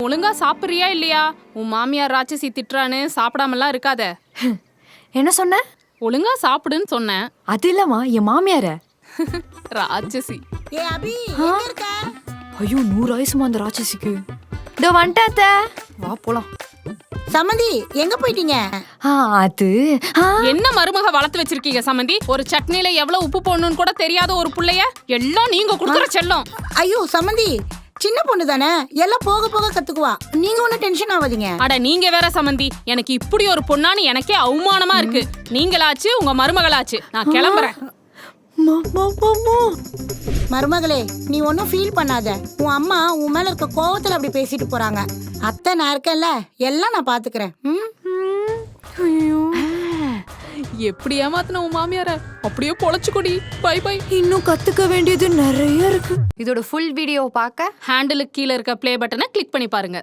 ஒழுங்கா சாப்பிடுறியா இல்லையா? உன் மாமியார் ராட்சசி திட்டுறான்னு சாப்பிடாமலாம் இருக்காத. என்ன சொன்ன? ஒழுங்கா சாப்பிடுன்னு சொன்னேன். அது இல்லம்மா, என் மாமியார. ராட்சசி. ஏ அபி எங்க இருக்க? ஐயோ 100 ஆயுசுமா அந்த ராட்சசிக்கு. இதோ வந்துட்டாத்த. வா போலாம். சமந்தி எங்க போயிட்டீங்க? அது என்ன மருமக வளர்த்து வச்சிருக்கீங்க சமந்தி? ஒரு சட்னில எவ்வளவு உப்பு போடணும்னு கூட தெரியாத ஒரு புள்ளைய எல்லாம் நீங்க குடுக்குற செல்லம். ஐயோ சமந்தி, சின்ன பொண்ணு தானே, எல்லாம் போக போக கத்துக்குவா. நீங்க ஒன்னும் டென்ஷன் ஆகாதீங்க. அட நீங்க வேற சமந்தி, எனக்கு இப்படி ஒரு பொண்ணான்னு எனக்கே அவமானமா இருக்கு. நீங்களாச்சு உங்க மருமகளாச்சு. நான் கிளம்புறேன். மருமகளே, நீ ஒன்னும் ஃபீல் பண்ணாத. உன் அம்மா உன் மேல இருக்க கோவத்துல அப்படி பேசிட்டு போறாங்க. அத்தை நான் இருக்கேன்ல, எல்லாம் நான் பாத்துக்கிறேன். எப்படி ஏமாத்தின உன் மாமியார? அப்படியே பொழைச்சுக்கொடி. By by. இன்னும் கத்துக்க வேண்டியது நிறைய இருக்கு. இதோட ஃபுல் வீடியோ பார்க்க ஹேண்டிலுக்கு கீழே இருக்க ப்ளே பட்டனை கிளிக் பண்ணி பாருங்க.